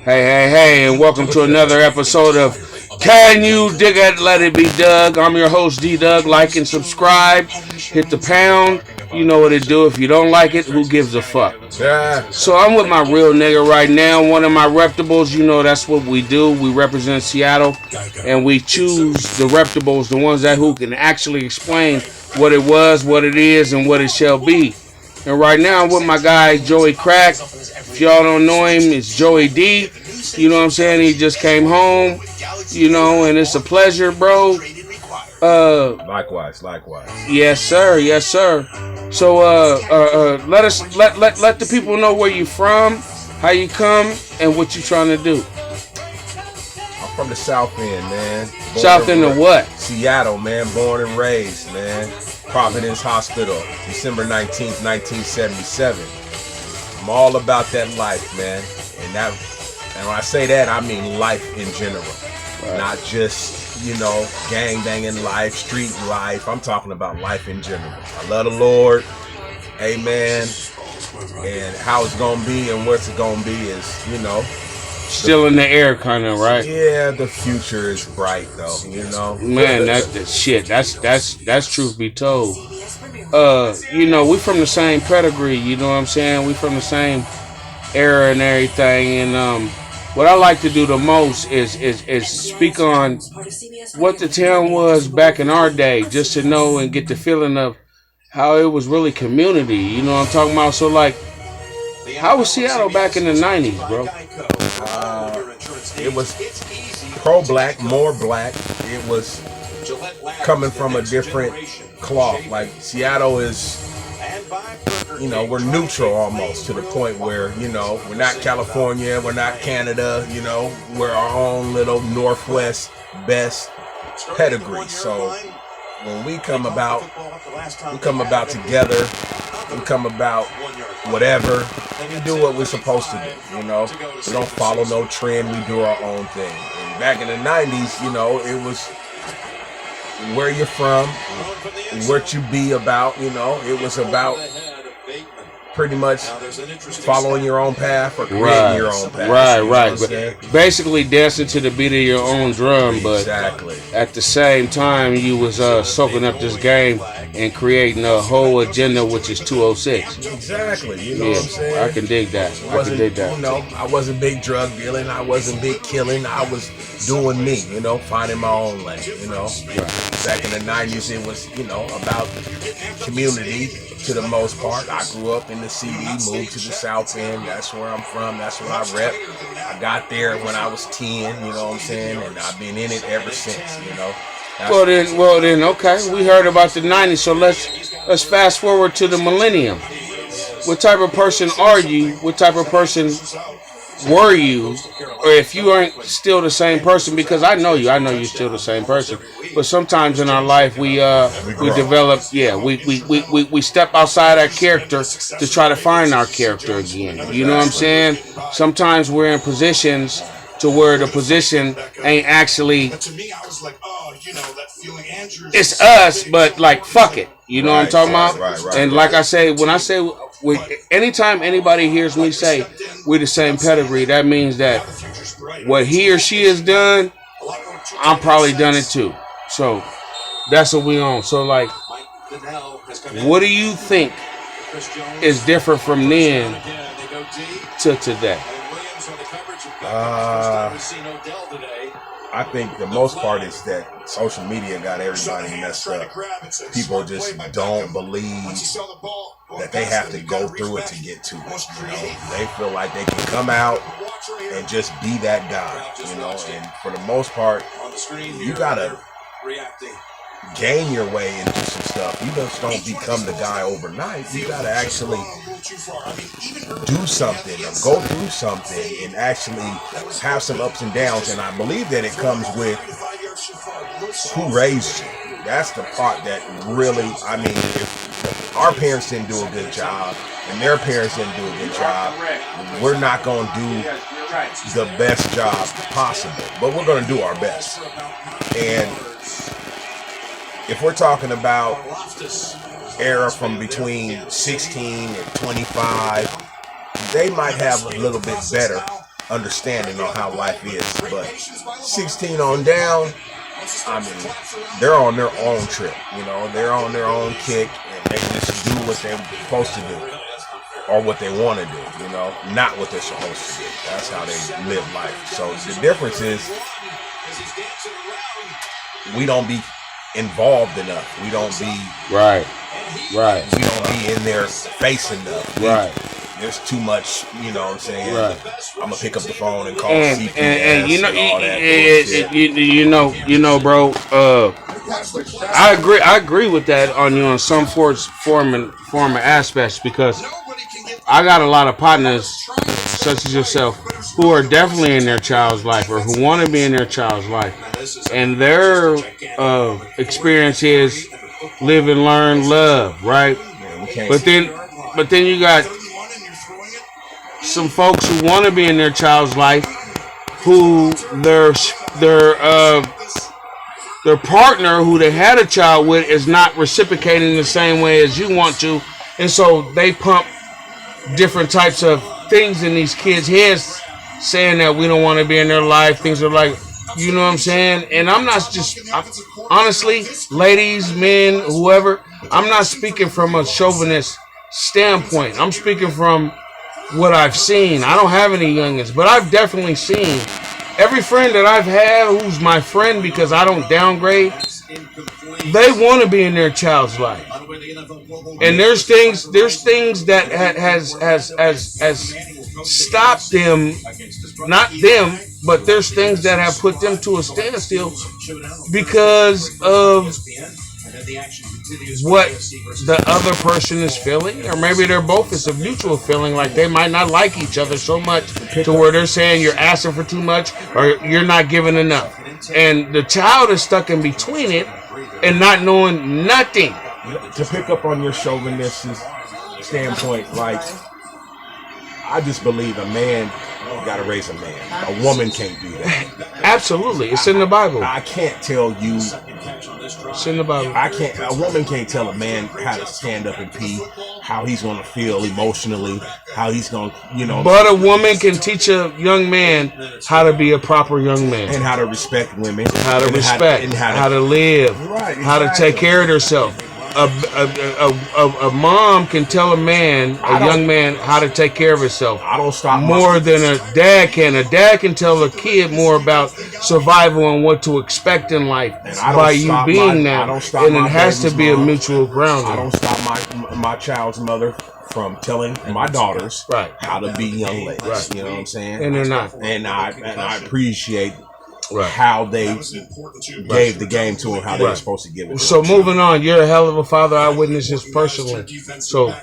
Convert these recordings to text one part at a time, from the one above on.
Hey, and welcome to another episode of Can You Dig It? Let It Be Doug. I'm your host, D Doug. Like and subscribe. Hit the pound. You know what it do. If you don't like it, who gives a fuck? Yeah. So I'm with my real nigga right now. One of my reputables. You know that's what we do. We represent Seattle, and we choose the reputables, the ones that who can actually explain what it was, what it is, and what it shall be. And right now I'm with my guy Joey Crack. If y'all don't know him, it's Joey D. You know what I'm saying? He just came home, you know, and it's a pleasure, bro. Likewise. Yes, sir. So let the people know where you from, how you come, and what you trying to do. I'm from the South End, man. South End of what? Seattle, man. Born and raised, man. Providence Hospital, December 19th, 1977. I'm all about that life, man. And when I say that, I mean life in general. Right. Not just, gang banging life, street life. I'm talking about life in general. I love the Lord. Amen. And how it's going to be and what's it going to be is, still in the air, kind of, right? Yeah, the future is bright, though. Man, that's shit. That's truth be told. We from the same pedigree. You know what I'm saying? We from the same era and everything. And what I like to do the most is speak on what the town was back in our day, just to know and get the feeling of how it was really community. You know what I'm talking about? So like, how was Seattle back in the 90s, bro? It was pro-black, more black. It was coming from a different cloth. Like, Seattle is, we're neutral almost, to the point where, we're not California, we're not Canada, we're our own little Northwest best pedigree. So when we come about together, we come about whatever, we do what we're supposed to do, We don't follow no trend, we do our own thing. And back in the 90s, it was where you're from, what you be about, it was about pretty much following your own path or creating your own path. Right. Basically dancing to the beat of your own drum, but exactly. At the same time you was soaking up this game and creating a whole agenda, which is 206. Exactly. You know what I'm saying? I can dig that. I wasn't big drug dealing, I wasn't big killing, I was doing me, finding my own lane, Right. Back in the 90s, it was, about community to the most part. I grew up in the CD, moved to the South End. That's where I'm from. That's where I rep. I got there when I was 10, you know what I'm saying? And I've been in it ever since, Well then, okay. We heard about the 90s, so let's fast forward to the millennium. What type of person are you? What type of person were you? Or if you aren't still the same person, because I know you're still the same person. But sometimes in our life we develop, we step outside our character to try to find our character again. You know what I'm saying? Sometimes we're in positions to where the position ain't actually, it's us, but like, fuck it. You know what I'm talking about? Right. And like I say, when I say, anytime anybody hears me say we're the same pedigree, that means that what he or she has done, I'm probably done it too. So that's what we on. So like, what do you think is different from then to today? I think the most part is that social media got everybody messed up. People just don't believe that they have to go through it to get to it. They feel like they can come out and just be that guy, and for the most part, you gotta gain your way into some stuff. You just don't become the guy overnight. You gotta actually do something or go through something and actually have some ups and downs. And I believe that it comes with who raised you. That's the part that really, if our parents didn't do a good job and their parents didn't do a good job, we're not going to do the best job possible, but we're going to do our best. And if we're talking about era from between 16 and 25, they might have a little bit better understanding on how life is. But 16 on down, I mean, they're on their own trip. You know, they're on their own kick, and they just do what they're supposed to do, or what they want to do. You know, not what they're supposed to do. That's how they live life. So the difference is, we don't be involved enough. We don't be right. We don't be in their face enough. There's too much, you know what I'm saying? Right. I'm gonna pick up the phone and call CPS and you know, and all that bullshit. you know, bro. I agree with that on you on some form and aspects, because I got a lot of partners such as yourself who are definitely in their child's life, or who want to be in their child's life, and their experience is live and learn, love, right? But then you got some folks who want to be in their child's life, who their partner who they had a child with is not reciprocating the same way as you want to, and so they pump different types of things in these kids' heads, saying that we don't want to be in their life. Things are like, you know what I'm saying? And I'm not honestly, ladies, men, whoever, I'm not speaking from a chauvinist standpoint. I'm speaking from what I've seen. I don't have any youngins, but I've definitely seen every friend that I've had who's my friend, because I don't downgrade, they want to be in their child's life. And there's things that has stopped them, not them, but there's things that have put them to a standstill because of what the other person is feeling, or maybe they're both. It's a mutual feeling, like they might not like each other so much to where they're saying you're asking for too much or you're not giving enough, and the child is stuck in between it and not knowing nothing. To pick up on your chauvinistic standpoint, like, I just believe a man got to raise a man. A woman can't do that. Absolutely, it's in the Bible. I can't tell you. It's in the Bible. A woman can't tell a man how to stand up and pee, how he's going to feel emotionally, how he's going to, you know. But a woman can teach a young man how to be a proper young man, and how to respect women, how to respect, and how to live, how to take care of herself. A mom can tell a young man, how to take care of himself. I don't stop more than a dad can. A dad can tell a kid more about survival and what to expect in life by you being that. And it has to be a mutual grounding. I don't stop my child's mother from telling my daughters how to be young ladies. You know what I'm saying? And they're not. And I appreciate how they gave the game to him, how they were supposed to give it. So moving on, you're a hell of a father. I witnessed this personally. So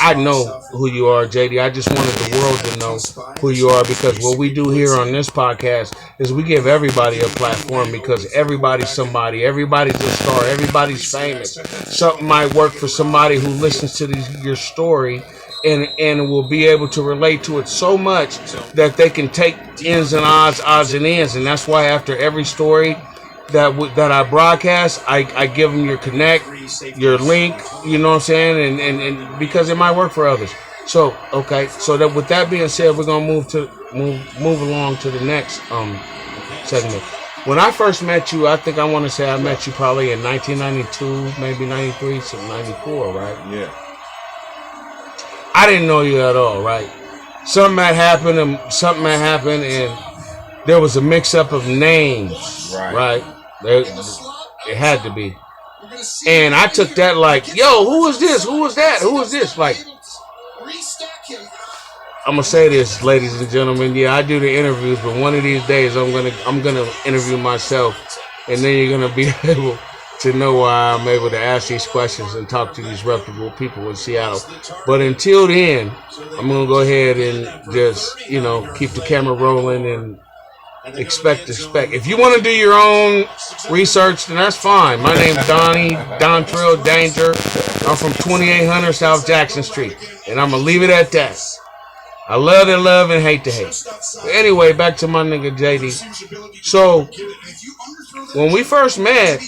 I know who you are, JD. I just wanted the world to know who you are, because what we do here on this podcast is we give everybody a platform, because everybody's somebody. Everybody's a star. Everybody's famous. Something might work for somebody who listens to your story and will be able to relate to it so much that they can take ins and odds and ends. And that's why after every story that I broadcast, I give them your connect, your link, you know what I'm saying, and because it might work for others. So okay, so that with that being said, we're gonna move along to the next segment. When I first met you, I think I want to say I met you probably in 1992, maybe 93, so 94, right? Yeah. I didn't know you at all, right? Something had happened, and there was a mix-up of names, right? It had to be. And I took that like, yo, who was this? Who was that? Who was this? Like, I'm gonna say this, ladies and gentlemen. Yeah, I do the interviews, but one of these days I'm gonna interview myself, and then you're gonna be able to know why I'm able to ask these questions and talk to these reputable people in Seattle. But until then, I'm going to go ahead and just, keep the camera rolling and expect. If you want to do your own research, then that's fine. My name's Don Trill Danger. I'm from 2800 South Jackson Street, and I'm going to leave it at that. I love to love and hate to hate. But anyway, back to my nigga JD. So, when we first met,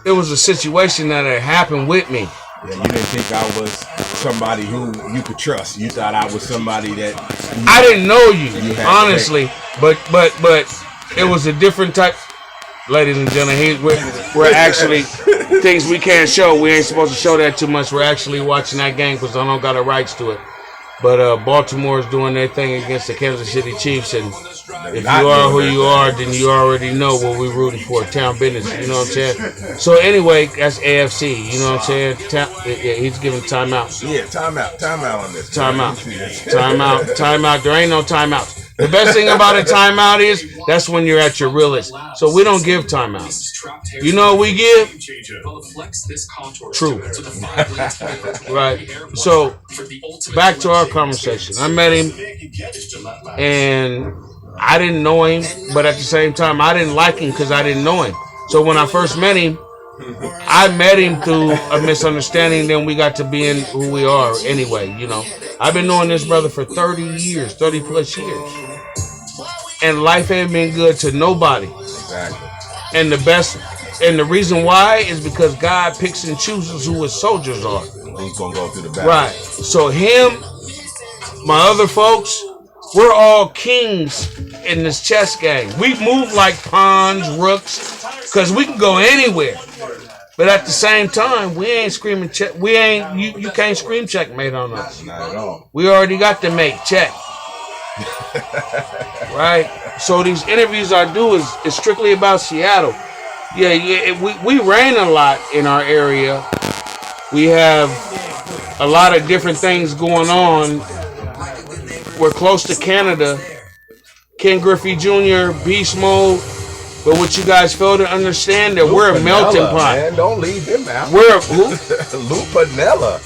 it was a situation that had happened with me. Yeah, you didn't think I was somebody who you could trust. You thought I was somebody that I didn't know you had honestly, but it was a different type. Ladies and gentlemen, we're actually things we can't show. We ain't supposed to show that too much. We're actually watching that game because I don't got the rights to it. But Baltimore is doing their thing against the Kansas City Chiefs, and if you are who you are, then you already know what we're rooting for. Town business, you know what I'm saying? So anyway, that's AFC, you know what I'm saying? Yeah, he's giving timeout. Yeah, timeout on this. Timeout. There ain't no timeouts. The best thing about a timeout is that's when you're at your realest. So we don't give timeouts. You know what we give? True. Right. So back to our conversation. I met him and I didn't know him, but at the same time I didn't like him because I didn't know him. So when I first met him, I met him through a misunderstanding, then we got to being who we are anyway, you know. I've been knowing this brother for 30 years, 30 plus years. And life ain't been good to nobody. Exactly. And the reason why is because God picks and chooses who his soldiers are. He's gonna go through the battle. Right. So him, my other folks, we're all kings in this chess game. We move like pawns, rooks, because we can go anywhere. But at the same time, we ain't screaming check. We ain't you can't scream checkmate on us. Not at all. We already got the mate check. Right? So these interviews I do is strictly about Seattle. Yeah, we rain a lot in our area. We have a lot of different things going on. We're close to Canada. Ken Griffey Jr., Beast Mode. But what you guys fail to understand that we're a melting pot. Man, don't leave him out. We're who? Lou Pinella.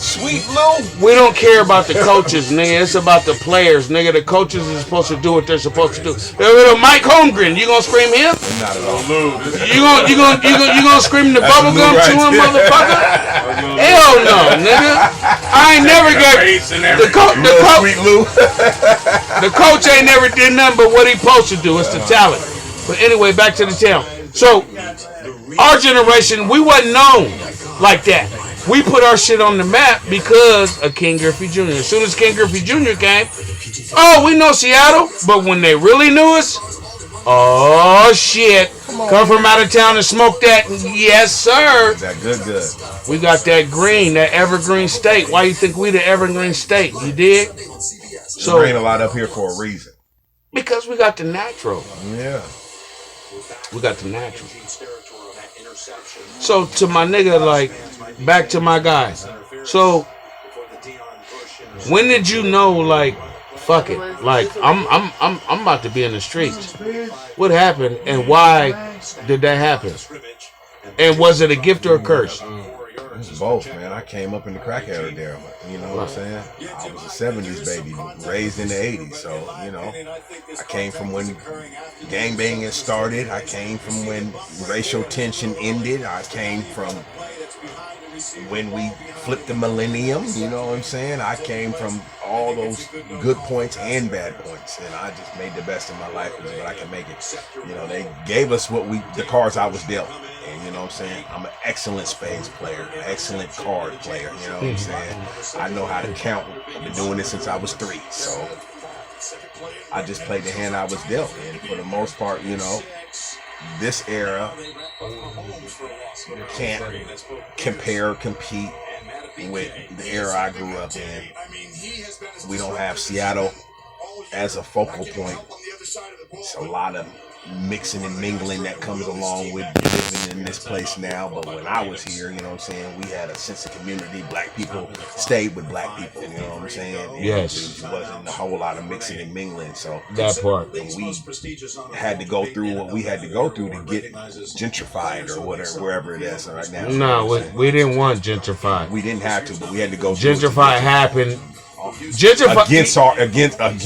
Sweet Lou. We don't care about the coaches, nigga. It's about the players, nigga. The coaches are supposed to do what they're supposed to do. Mike Holmgren, you gonna scream him? Not at all. You gonna scream the bubblegum to him, motherfucker? Hell no, nigga. I ain't never got Sweet Lou. The coach ain't never did nothing but what he supposed to do. It's the talent. But anyway, back to the town. So our generation, we wasn't known like that. We put our shit on the map because of Ken Griffey Jr. As soon as Ken Griffey Jr. came, oh, we know Seattle, but when they really knew us, oh shit, come from out of town and smoke that, yes sir. That good. We got that green, that evergreen state. Why you think we the evergreen state? You dig? So it rain a lot up here for a reason. Because we got the natural. Yeah. We got the natural. So to my nigga, like, back to my guy. So when did you know, like, fuck it, like I'm about to be in the streets? What happened and why did that happen? And was it a gift or a curse? It was both, man. I came up in the crack era there. You know what I'm saying? I was a 70s baby, raised in the 80s. So, you know, I came from when gangbanging started. I came from when racial tension ended. I came from when we flipped the millennium. You know what I'm saying? I came from all those good points and bad points, and I just made the best of my life as what I can make it. You know, they gave us the cards I was dealt. And you know what I'm saying? I'm an excellent spades player, an excellent card player, you know what I'm saying? I know how to count. I've been doing this since I was 3, so I just played the hand I was dealt. And for the most part, you know, this era can't compare or compete with the era I grew up in. We don't have Seattle as a focal point. It's a lot of mixing and mingling that comes along with living in this place now. But when I was here, you know what I'm saying, we had a sense of community. Black people stayed with black people, you know what I'm saying? Yes. It wasn't a whole lot of mixing and mingling. So that part. And we had to go through what we had to go through to get gentrified or whatever, wherever it is right now. No, we didn't want gentrified. We didn't have to, but we had to go through gentrified happened. Against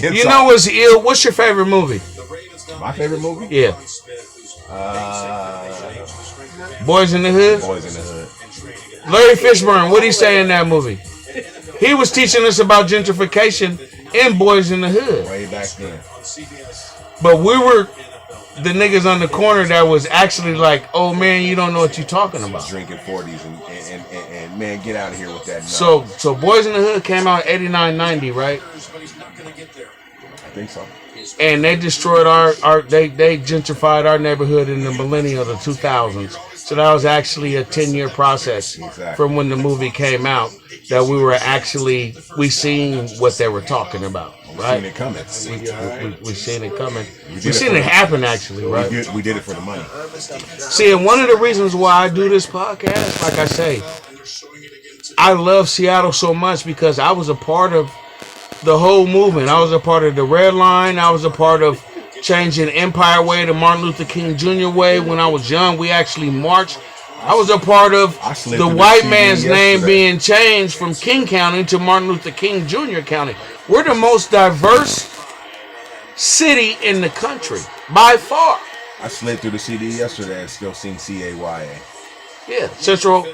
you know what's ill? What's your favorite movie? My favorite movie? Yeah. Boys in the Hood? Boys in the Hood. Larry Fishburne, what'd he say in that movie? He was teaching us about gentrification in Boys in the Hood. Way back then. But we were the niggas on the corner that was actually like, oh man, you don't know what you're talking about. Drinking 40s and man, get out of here with that. So Boys in the Hood came out 89, 90, right? I think so. And they destroyed they gentrified our neighborhood in the millennium of the 2000s. So that was actually a 10-year process from when the movie came out that we seen what they were talking about, right? We seen it coming. We seen it coming. We seen it happen, actually, right? We did it for the money. See, and one of the reasons why I do this podcast, like I say, I love Seattle so much because I was a part of the whole movement. I was a part of the Red Line. I was a part of changing Empire Way to Martin Luther King Jr. Way. When I was young, we actually marched. I was a part of the white man's name being changed from King County to Martin Luther King Jr. County. We're the most diverse city in the country, by far. I slid through the CD yesterday and still seen CAYA. Yeah, Central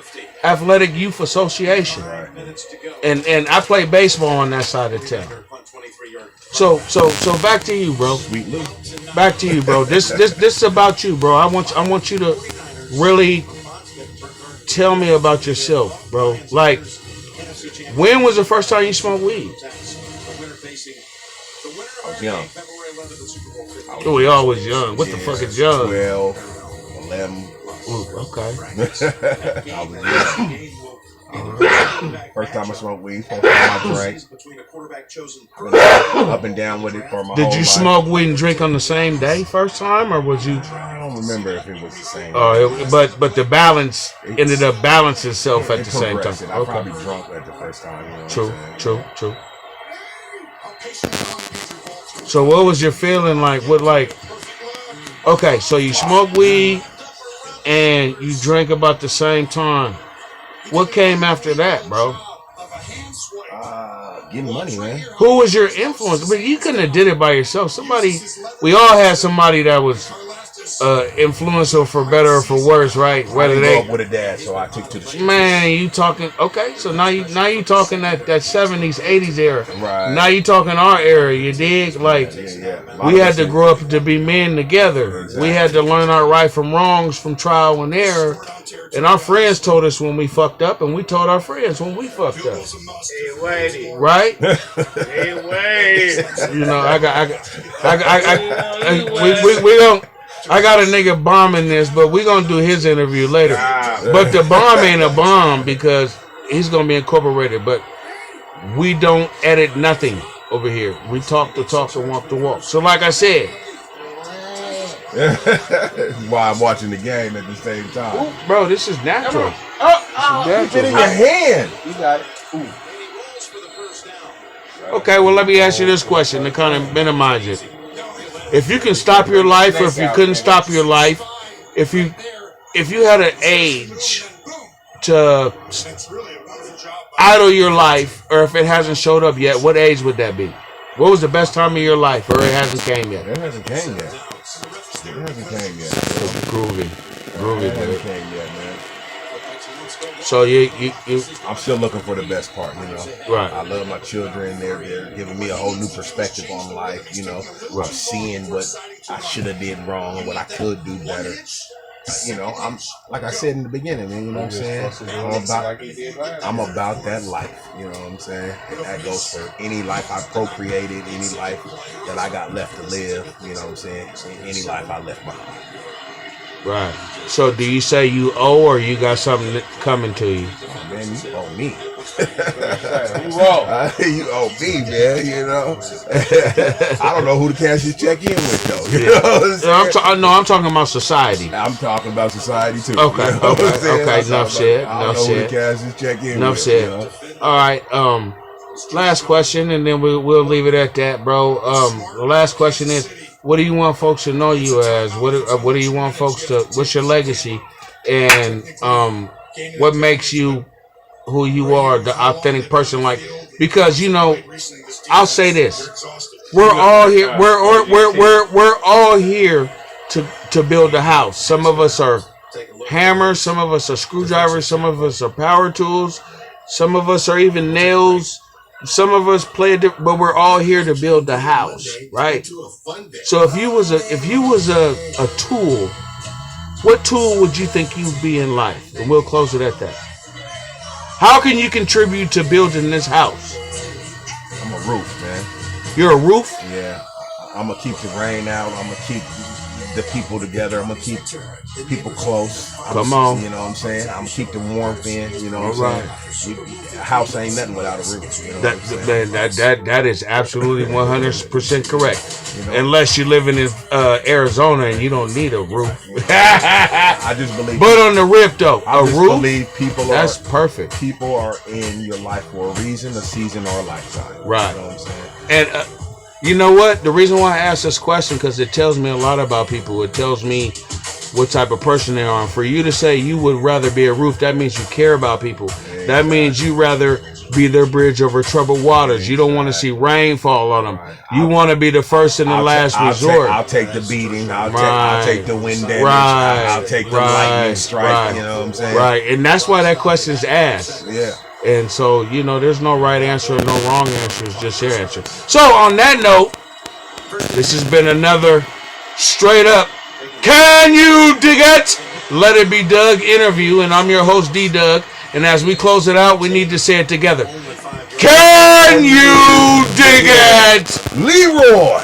Athletic Youth Association. Right. And I play baseball on that side of town. So back to you, bro. Sweet Lou. Back to you, bro. This is about you, bro. I want you to really tell me about yourself, bro. Like, when was the first time you smoked weed? I was young. We always young. What the fuck is young? 12, 11. Ooh, okay. I was young. First time I smoked weed. First time I drank. Up and down with it for my whole life. Did you smoke weed and drink on the same day first time, or was you? I don't remember if it was the same. But the balance ended up balancing itself at the same time. I probably drunk at the first time. You know True. So what was your feeling like? Okay, so you smoke weed and you drink about the same time. What came after that, bro? Getting money, man. Who was your influence? But you couldn't have did it by yourself. We all had somebody that was influential for better or for worse, right? Whether I they grew up with a dad, so I took to the streets. Man, you talking okay? So now you talking that 70s, 80s era. Right. Now you talking our era. You dig? Like we had to grow up to be men together. Exactly. We had to learn our right from wrongs from trial and error. And our friends told us when we fucked up, and we told our friends when we fucked up. Hey, wait. Right? Hey, wait. You know, we don't. I got a nigga bombing this, but we're going to do his interview later. But the bomb ain't a bomb because he's going to be incorporated. But we don't edit nothing over here. We talk the talk and walk the walk. So like I said. While I'm watching the game at the same time. Ooh, bro, this is natural. Keep it in your hand. You got it. Ooh. Okay, well, let me ask you this question to kind of minimize it. If you can stop your life, or if you couldn't stop your life, if you had an age to idle your life, or if it hasn't showed up yet, what age would that be? What was the best time of your life, or it hasn't came yet? It hasn't came yet. Groovy, it hasn't came yet, man. So you I'm still looking for the best part, you know. Right. I love my children. They're giving me a whole new perspective on life, you know. Right. I'm seeing what I should have did wrong and what I could do better. You know, I'm like I said in the beginning, man, you know what I'm saying? I'm about that life, you know what I'm saying? And that goes for any life I procreated, any life that I got left to live, you know what I'm saying? Any life I left behind. Right. So do you say you owe, or you got something coming to you? Oh, man, you owe me. You owe me, man, you know. I don't know who to cash your check in with, though. You know what I'm I'm talking about society. I'm talking about society, too. Okay, you know okay. Enough said. I don't know who to cash your check in Enough with. said. You know? All right. Last question, and then we'll leave it at that, bro. The last question is, what do you want folks to know you as? What do you want folks to? What's your legacy? And what makes you who you are, the authentic person? Like, because you know, I'll say this: we're all here. We're all here to build a house. Some of us are hammers. Some of us are screwdrivers. Some of us are power tools. Some of us are even nails some of us play a different, but we're all here to build the house, right? So if you was a tool, what tool would you think you'd be in life? And we'll close it at that. How can you contribute to building this house? I'm a roof, man. You're a roof? Yeah. I'm gonna keep the rain out. I'm gonna keep the people together. I'm gonna keep people close. Come on. You know what I'm saying? I'm gonna keep the warmth in. You know what All I'm saying? A house ain't nothing without a roof. You know what I'm saying? That is absolutely 100% correct. You know? Unless you're living in Arizona and you don't need a roof. I just believe. But on the rip though, I a just roof. believe people That's are perfect. people are in your life for a reason, a season, or a lifetime. Right. You know what I'm saying? And you know what? The reason why I asked this question, because it tells me a lot about people. It tells me what type of person they are. And for you to say you would rather be a roof, that means you care about people. Yeah, that means you rather be their bridge over troubled waters. You don't want to see rain fall on them. You want to be the first and the last resort. I'll take the beating. I'll take the wind damage. I'll take the lightning strike. You know what I'm saying? Right. And that's why that question is asked. Yeah. And so, there's no right answer or no wrong answer. It's just your answer. So, on that note, this has been another straight up Can You Dig It? Let It Be Doug interview. And I'm your host, D-Doug. And as we close it out, we need to say it together. Can you dig it? Leroy!